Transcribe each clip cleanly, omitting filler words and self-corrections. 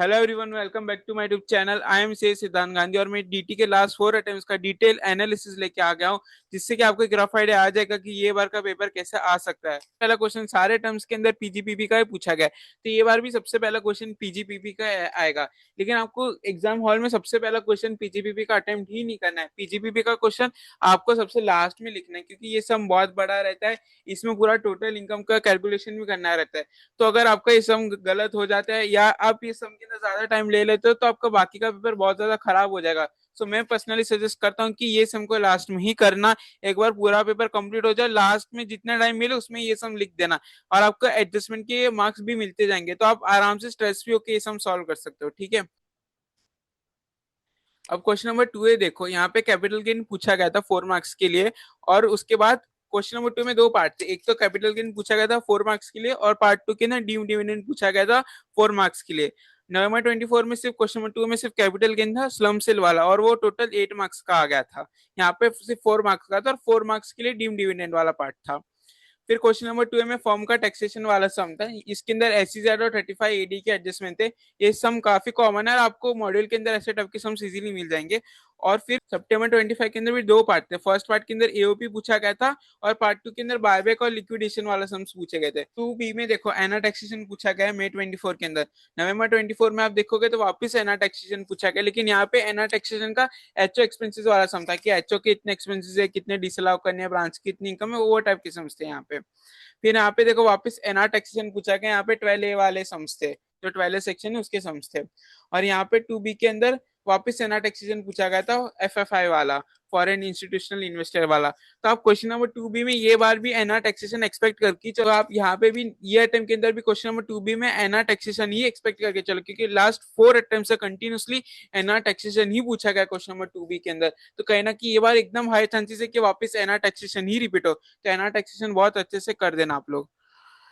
Hello everyone, welcome back to my YouTube channel. I am CA Siddhant Gandhi और मैं DT के last 4 attempts का detail analysis लेके आ गया हूँ, जिससे कि आपको एक रफ आइडिया आ जाएगा कि ये बार का पेपर कैसे आ सकता है। पहला क्वेश्चन सारे टर्म्स के अंदर पीजीपीपी का ही पूछा गया है, तो ये बार भी सबसे पहला क्वेश्चन पीजीपीपी का आएगा। लेकिन आपको एग्जाम हॉल में सबसे पहला क्वेश्चन पीजीपीपी का अटेम्प्ट ही नहीं करना है। पीजीपीपी का क्वेश्चन आपको सबसे लास्ट में लिखना है, क्योंकि ये सम बहुत बड़ा रहता है। इसमें पूरा टोटल इनकम का कैलकुलेशन भी करना रहता है। तो अगर आपका ये सम गलत हो जाता है या आप ये सम के अंदर ज्यादा टाइम ले लेते हो, तो आपका बाकी का पेपर बहुत ज्यादा खराब हो जाएगा। सो मैं पर्सनली सजेस्ट करता हूँ कि ये सम को लास्ट में ही करना। एक बार पूरा पेपर कंप्लीट हो जाए, लास्ट में जितना टाइम मिले उसमें ये सम लिख देना, और आपको एडजस्टमेंट के मार्क्स भी मिलते जाएंगे, तो आप आराम से स्ट्रेस फ्री होकर ये सम सॉल्व कर सकते हो। ठीक है, अब क्वेश्चन नंबर 2 देखो। यहाँ पे कैपिटल गेन पूछा गया था 4 मार्क्स के लिए, और उसके बाद क्वेश्चन नंबर 2 में दो पार्ट थे। एक तो कैपिटल गेन पूछा गया था 4 मार्क्स के लिए, और पार्ट 2 के ना ड्यू डिविडेंड पूछा गया था 4 मार्क्स के लिए। नवंबर 24 में सिर्फ क्वेश्चन नंबर 2 में सिर्फ कैपिटल गेन था स्लम सेल वाला, और वो टोटल 8 मार्क्स का आ गया था। यहाँ पे सिर्फ 4 मार्क्स का था, और 4 मार्क्स के लिए ड्यू डिविडेंड वाला पार्ट था। फिर क्वेश्चन नंबर 2 में फॉर्म का टैक्सेशन वाला सम था। इसके अंदर एसईजेड और 35 एडी के एडजस्टमेंट थे। ये सम काफी कॉमन है, और आपको मॉड्यूल के अंदर ऐसे टाइप के सम्स इजीली मिल जाएंगे। और फिर सितंबर 25 के अंदर भी दो पार्ट थे। फर्स्ट पार्ट के अंदर एओपी पूछा गया था, और पार्ट 2 के अंदर बायबैक और लिक्विडेशन वाला सम्स पूछे गए थे। 2 बी में देखो एना टैक्सेशन पूछा गया है मई 24 के अंदर। नवंबर 24 में आप देखोगे तो वापस एना टैक्सेशन पूछा गया, लेकिन यहाँ पे एना टैक्सेशन का एचओ एक्सपेंसेस वाला सम था कि एचओ के इतने एक्सपेंसेस है, कितने डिसअलाउ करने हैं, ब्रांच की इतनी इनकम है, वो टाइप के सम्स थे यहाँ पे। फिर यहाँ पे देखो वापस एनआर टैक्सेशन पूछा गया। यहाँ पे 12 ए वाले सम्स थे, जो 12 सेक्शन है उसके सम्स थे। और यहाँ पे 2 बी के अंदर वापस एनआर टैक्सेशन पूछा गया था, एफएफआई वाला, फॉरेन इंस्टीट्यूशनल इन्वेस्टर वाला। तो आप क्वेश्चन नंबर 2 बी में ये बार भी एनआर टैक्सेशन एक्सपेक्ट करके चलो। आप यहाँ पे भी ये अटेम्प्ट के अंदर भी क्वेश्चन नंबर 2 बी में एनआर टैक्सेशन ही एक्सपेक्ट करके चलो, क्योंकि लास्ट 4 अटेम्प्ट से कंटिन्यूसली एनआर टैक्सेशन ही पूछा गया क्वेश्चन नंबर 2 बी के अंदर। तो कहना कि ये बार एकदम हाई चांसेस है कि वापस एनआर टैक्सेशन ही रिपीट हो। तो एनआर टैक्सेशन बहुत अच्छे से कर देना आप लोग।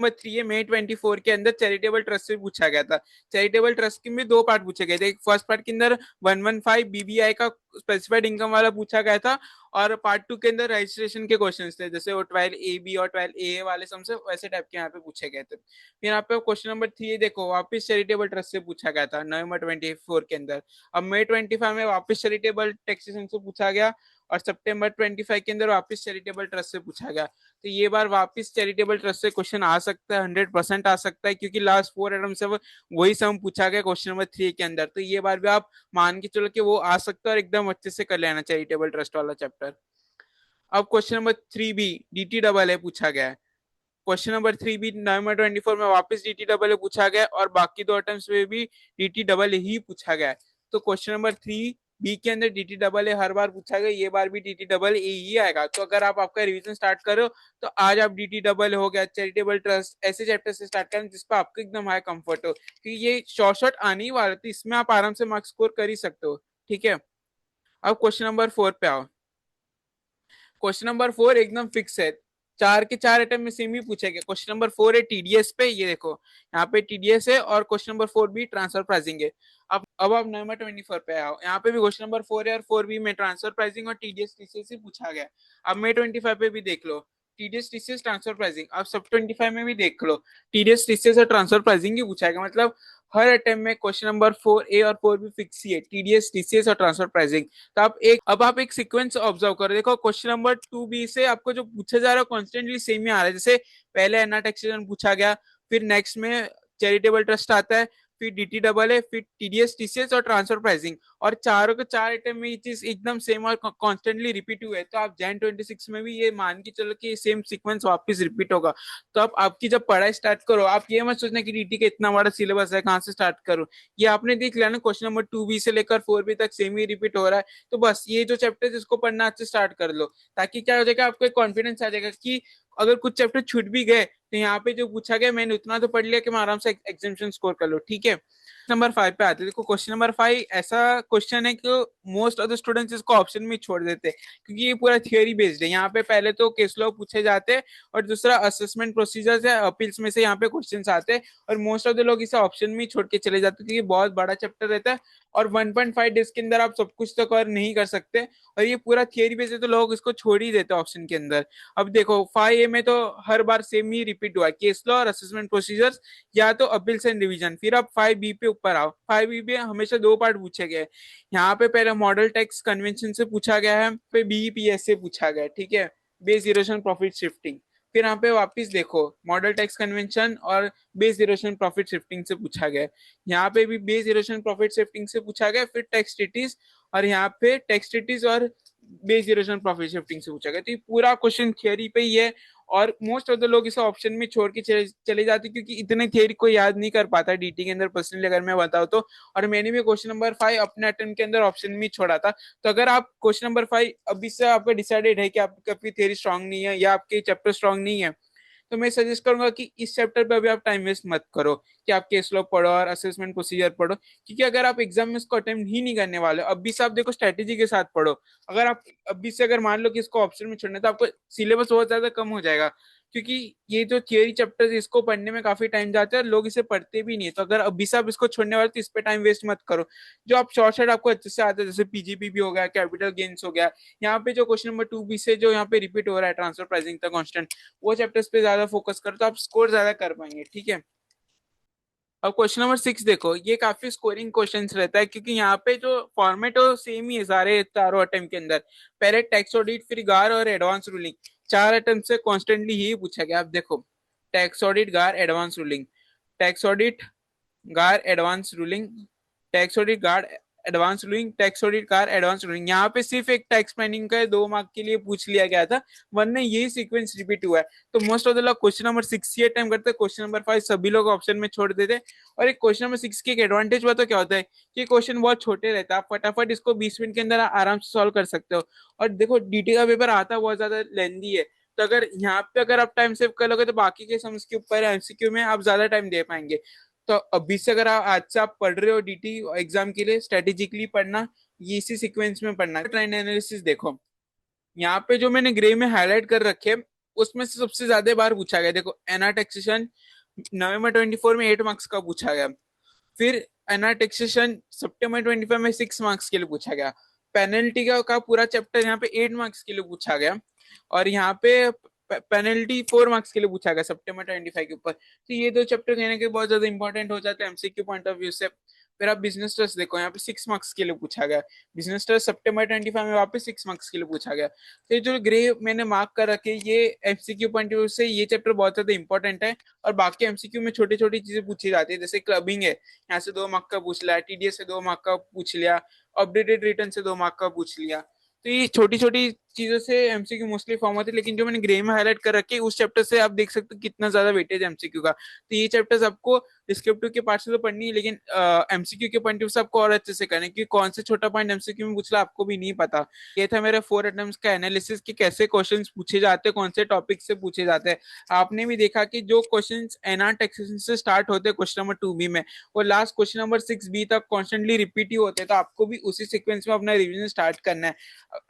नंबर 3 है मई 24 के अंदर चैरिटेबल ट्रस्ट से पूछा गया था। चैरिटेबल ट्रस्ट के में दो पार्ट पूछे गए थे। फर्स्ट पार्ट के अंदर 115 बीबीआई का स्पेसिफाइड इनकम वाला पूछा गया था, और पार्ट 2 के अंदर रजिस्ट्रेशन के क्वेश्चंस थे, जैसे वो 12 ए बी और 12 ए वाले सबसे वैसे टाइप के यहाँ पे पूछे गए थे। फिर यहाँ पे क्वेश्चन नंबर 3 देखो, वापस चैरिटेबल ट्रस्ट से पूछा गया था नवंबर 24 के अंदर। अब मई 25 में वापस चैरिटेबल टैक्सेशन से पूछा गया, और सितंबर 25 के अंदर वापस चैरिटेबल ट्रस्ट से पूछा गया। तो ये बार वापस चैरिटेबल ट्रस्ट से क्वेश्चन आ सकता है, 100% आ सकता है, क्योंकि लास्ट 4 अटेम्प्ट से वही सम पूछा गया क्वेश्चन नंबर 3 के अंदर। तो ये बार भी आप मान के चलो कि वो आ सकता है, और एकदम अच्छे से कर लेना चैरिटेबल ट्रस्ट वाला चैप्टर। अब question number 3 B DT double A पूछा गया है। क्वेश्चन नंबर 3 बी नवंबर 24 में वापस डीटी डबल ए पूछा गया, और बाकी दो अटेम्प्ट में भी डीटी डबल ए ही पूछा गया है। तो क्वेश्चन नंबर 3 बी के अंदर डीटी डबल ए हर बार पूछा गया, ये बार भी डीटी डबल ए ही आएगा। तो अगर आप आपका रिवीजन स्टार्ट करो, तो आज आप डीटी डबल हो गया, चैरिटेबल ट्रस्ट, ऐसे चैप्टर से स्टार्ट करें जिसपे आपको एकदम हाई कंफर्ट हो, क्योंकि ये शॉर्ट शॉर्ट आने ही वाले, तो इसमें आप आराम से मार्क्स स्कोर कर ही सकते हो। ठीक है, अब क्वेश्चन नंबर 4 पे आओ। क्वेश्चन नंबर 4 एकदम फिक्स है, चार के चार अटेम्प्ट में सेम ही पूछेगा। क्वेश्चन नंबर 4 है टीडीएस पे, ये देखो यहाँ पे टीडीएस है, और क्वेश्चन नंबर 4 भी ट्रांसफर प्राइसिंग है। अब आप नवंबर 24 पे आओ। यहाँ पे भी क्वेश्चन नंबर 4 है, और 4 बी में ट्रांसफर प्राइसिंग और टीडीएस टीसीएस ही पूछा गया। अब मई 25 पे भी देख लो, टीडीएस टीसीएस ट्रांसफर प्राइसिंग। अब सब 25 में भी देख लो, टीडीएस टीसीएस और ट्रांसफर प्राइसिंग ही पूछा गया। मतलब हर अटेम्प्ट में क्वेश्चन नंबर 4 ए और 4 बी फिक्स ही है, टीडीएस टीसीएस और ट्रांसफर प्राइसिंग। तो अब आप एक सीक्वेंस ऑब्जर्व करो। देखो क्वेश्चन नंबर 2 बी से आपको जो पूछा जा रहा है कॉन्स्टेंटली सेम ही आ रहा है। जैसे पहले एना टैक्सेशन पूछा गया, फिर नेक्स्ट में चैरिटेबल ट्रस्ट आता है, फिर डीटी डबल है, फिर टीडीएस टीसीएस और ट्रांसफर प्राइसिंग, और चारों के चार आइटम में ये चीज एकदम सेम और कॉन्स्टेंटली रिपीट हुए। तो आप जैन 26 में भी ये मान के चलो कि सेम सीक्वेंस वापस रिपीट होगा। तो आप आपकी जब पढ़ाई स्टार्ट करो, आप ये मत सोचना कि डीटी का इतना बड़ा सिलेबस है, कहाँ से स्टार्ट करूं। ये आपने देख लिया ना, क्वेश्चन नंबर 2 बी से लेकर 4 बी तक सेम ही रिपीट हो रहा है। तो बस ये जो चैप्टर है इसको पढ़ना आज से स्टार्ट कर लो, ताकि क्या हो जाएगा, आपको एक कॉन्फिडेंस आ जाएगा कि अगर कुछ चैप्टर छूट भी गए, तो यहाँ पे जो पूछा गया मैंने उतना तो पढ़ लिया कि मैं आराम से एग्जामिनेशन स्कोर कर लो। ठीक है, नंबर 5 पे आते हैं। देखो क्वेश्चन नंबर 5 ऐसा क्वेश्चन है कि मोस्ट ऑफ द स्टूडेंट्स इसको ऑप्शन में छोड़ देते हैं, क्योंकि ये पूरा थियोरी बेस्ड है। यहाँ पे पहले तो केस लॉ पूछे जाते हैं, और दूसरा असेसमेंट प्रोसीजर्स है, अपील्स में से यहाँ पे क्वेश्चन आते हैं, और मोस्ट ऑफ द लोग इसे ऑप्शन में छोड़ के चले जाते हैं, क्योंकि बहुत बड़ा चैप्टर रहता है, और 1.5 डेज के अंदर आप सब कुछ तो कवर नहीं कर सकते, और ये पूरा थियोरी बेस्ड है, तो लोग इसको छोड़ ही देते हैं ऑप्शन के अंदर। अब देखो 5 ए में तो हर बार सेम ही रिपीट हुआ है, केस लॉ और असेसमेंट प्रोसीजर्स, या तो अपील्स एंड रिवीजन। फिर अब 5 बी पे ऊपर आओ, 5 में हमेशा 2 पार्ट पूछे गए। यहाँ पे पहले मॉडल टैक्स कन्वेंशन से पूछा गया है, फिर बीईपीएस से पूछा गया है, ठीक है, बेस इरोशन प्रॉफिट शिफ्टिंग। फिर यहाँ पे वापस देखो मॉडल टैक्स कन्वेंशन और बेस इरोशन प्रॉफिट शिफ्टिंग से पूछा गया है। यहाँ पे भी बेस इरोशन प्रॉफिट शिफ्टिंग से पूछा गया, फिर टैक्स ट्रीटीज, और यहाँ पे टैक्स ट्रीटीज और बेस इरोशन प्रॉफिट शिफ्टिंग से पूछा गया। तो ये पूरा क्वेश्चन थियरी पे ही है, और मोस्ट ऑफ द लोग इसे ऑप्शन में छोड़ के चले जाते, क्योंकि इतने थियरी को याद नहीं कर पाता डीटी के अंदर, पर्सनली अगर मैं बताऊं तो। और मैंने भी क्वेश्चन नंबर 5 अपने अटेम्प्ट के अंदर ऑप्शन में छोड़ा था। तो अगर आप क्वेश्चन नंबर 5 अभी से आपका डिसाइडेड है कि आपकी थियरी स्ट्रांग नहीं है या आपके चैप्टर स्ट्रांग नहीं है, तो मैं सजेस्ट करूंगा कि इस चैप्टर पे अभी आप टाइम वेस्ट मत करो कि आप केस लॉ पढ़ो और असेसमेंट प्रोसीजर पढ़ो, क्योंकि अगर आप एग्जाम में इसको अटेम्प्ट ही नहीं करने वाले हो, अभी से आप देखो स्ट्रेटेजी के साथ पढ़ो। अगर आप अभी से अगर मान लो कि इसको ऑप्शन में छोड़ना है, तो आपको सिलेबस बहुत ज्यादा कम हो जाएगा, क्योंकि ये जो थियरी चैप्टर इसको पढ़ने में काफी टाइम जाता है और लोग इसे पढ़ते भी नहीं है। तो अगर अभी से आप इसको छोड़ने वाले तो इस पे टाइम वेस्ट मत करो। जो आप शॉर्ट शॉर्ट आपको अच्छे से आते हैं, जैसे पीजीपी भी हो गया, कैपिटल गेन्स हो गया, यहाँ पे जो क्वेश्चन नंबर 2 बी से जो यहाँ पे रिपीट हो रहा है ट्रांसफर प्राइसिंग का कांस्टेंट, वो चैप्टर्स पे ज्यादा फोकस करो तो आप स्कोर ज्यादा कर पाएंगे, ठीक है। अब क्वेश्चन नंबर 6 देखो, ये काफी स्कोरिंग क्वेश्चंस रहता है, क्योंकि यहाँ पे जो फॉर्मेट है सेम ही है सारे चारों अटेम्प्ट के अंदर। पहले टैक्स ऑडिट, फिर गार और एडवांस रूलिंग, 4 अटेम्प्ट से कॉन्स्टेंटली ही पूछा गया। आप देखो टैक्स ऑडिट, गार, एडवांस रूलिंग, टैक्स ऑडिट, गार, एडवांस रूलिंग, टैक्स ऑडिट, गार, एडवांस रूलिंग, टैक्स ऑडिट, गार, एडवांस रूलिंग। यहाँ पे सिर्फ एक टैक्स प्लानिंग का 2 मार्क के लिए पूछ लिया गया था, वरना यही सीक्वेंस रिपीट हुआ है। तो मोस्ट ऑफ द लोग क्वेश्चन नंबर 6 ही अटेम्प्ट करते हैं, क्वेश्चन नंबर 5 सभी लोग ऑप्शन में छोड़ देते हैं। और एक क्वेश्चन नंबर 6 की एक एडवांटेज हुआ तो क्या होता है कि क्वेश्चन बहुत छोटे रहता है, आप फटाफट इसको 20 मिनट के अंदर आराम से सॉल्व कर सकते हो। और देखो डीटी का पेपर आता बहुत ज्यादा लेंदी है, तो अगर यहाँ पे अगर आप टाइम सेव कर लोगे तो बाकी के सम्स के ऊपर एमसीक्यू में आप ज्यादा टाइम दे पाएंगे। तो अभी से अगर आज से आप पढ़ रहे हो डीटी एग्जाम के लिए, स्ट्रेटेजिकली पढ़ना, ये इसी सीक्वेंस में पढ़ना। ट्रेंड एनालिसिस देखो, यहाँ पे जो मैंने ग्रे में हाईलाइट कर रखे, उसमें से सबसे ज्यादा बार पूछा गया, देखो एना टैक्सेशन नवंबर 24 में 8 मार्क्स का पूछा गया। फिर एना टैक्सेशन सितंबर 25 में 6 मार्क्स के लिए पूछा गया। पेनल्टी का पूरा चैप्टर यहाँ पे 8 मार्क्स के लिए पूछा गया। और यहाँ पे पेनल्टी 4 मार्क्स के लिए पूछा गया सितंबर 25 के ऊपर। तो ये 2 चैप्टर कहने के बहुत ज्यादा इंपॉर्टेंट हो जाते हैं एमसीक्यू पॉइंट ऑफ व्यू से। फिर आप बिजनेस ट्रस्ट देखो, यहाँ पे 6 मार्क्स के लिए पूछा गया। बिजनेस ट्रस्ट सितंबर 25 में वापस 6 मार्क्स के लिए पूछा गया। तो ये जो ग्रे मैंने मार्क कर रखे, ये एमसीक्यू पॉइंट ऑफ व्यू से ये चैप्टर बहुत ज्यादा इंपॉर्टेंट है। और बाकी एमसीक्यू में छोटी छोटी चीजें पूछी जाती है, जैसे क्लबिंग है, यहाँ से 2 मार्क का पूछ लिया, टीडीएस से 2 मार्क का पूछ लिया, अपडेटेड रिटर्न से 2 मार्क का पूछ लिया। तो ये छोटी छोटी चीजों से एमसीक्यू मोस्टली फॉर्म होती है, लेकिन जो मैंने ग्रे में हाईलाइट कर रखी है उस चैप्टर से आप देख सकते हो कितना ज्यादा वेटेज एमसीक्यू का। तो ये चैप्टर्स आपको डिस्क्रिप्टिव के पार्ट से तो पढ़नी है, लेकिन एमसीक्यू के पॉइंट ऑफ से आपको और अच्छे से करना है, क्योंकि कौन से छोटा पॉइंट एमसीक्यू में पूछला आपको भी नहीं पता। ये था मेरे 4 अटेम्प्ट का एनालिसिस कि कैसे क्वेश्चन पूछे जाते हैं, कौन से टॉपिक से पूछे जाते हैं। आपने भी देखा कि जो क्वेश्चन एनआर टैक्सेशन से स्टार्ट होते हैं क्वेश्चन नंबर 2 बी में, वो लास्ट क्वेश्चन नंबर 6 बी तक कॉन्स्टेंटली रिपीट ही होते हैं। तो आपको भी उसी सिक्वेंस में अपना रिविजन स्टार्ट करना है।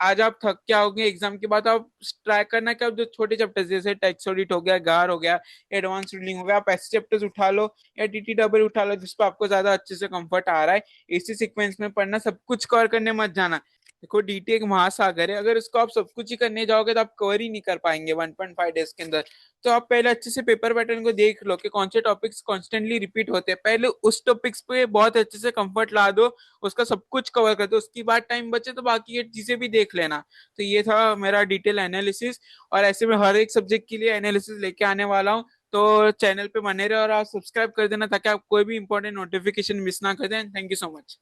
आज आप थक के आओगे एग्जाम के बाद, आप ट्राई करना कि आप जो छोटे चैप्टर्स जैसे टैक्स ऑडिट हो गया, गार हो गया, एडवांस रूलिंग हो गया, आप ऐसे चैप्टर्स उठा लो या टीटीडब्ल्यू उठा लो जिस पर आपको ज्यादा अच्छे से कंफर्ट आ रहा है। इसी सीक्वेंस में पढ़ना, सब कुछ कवर करने मत जाना। देखो डीटी एक महासागर है, अगर इसको आप सब कुछ ही करने जाओगे तो आप कवर ही नहीं कर पाएंगे 1.5 डेज के अंदर। तो आप पहले अच्छे से पेपर पैटर्न को देख लो कि कौन से टॉपिक्स कॉन्स्टेंटली रिपीट होते हैं, पहले उस टॉपिक्स पे बहुत अच्छे से कंफर्ट ला दो, उसका सब कुछ कवर कर दो, उसके बाद टाइम बचे तो बाकी ये चीजें भी देख लेना। तो ये था मेरा डिटेल एनालिसिस, और ऐसे में हर एक सब्जेक्ट के लिए एनालिसिस लेके आने वाला हूँ। तो चैनल पे बने रहे और आप सब्सक्राइब कर देना ताकि आप कोई भी इंपॉर्टेंट नोटिफिकेशन मिस ना कर दें। Thank you so much.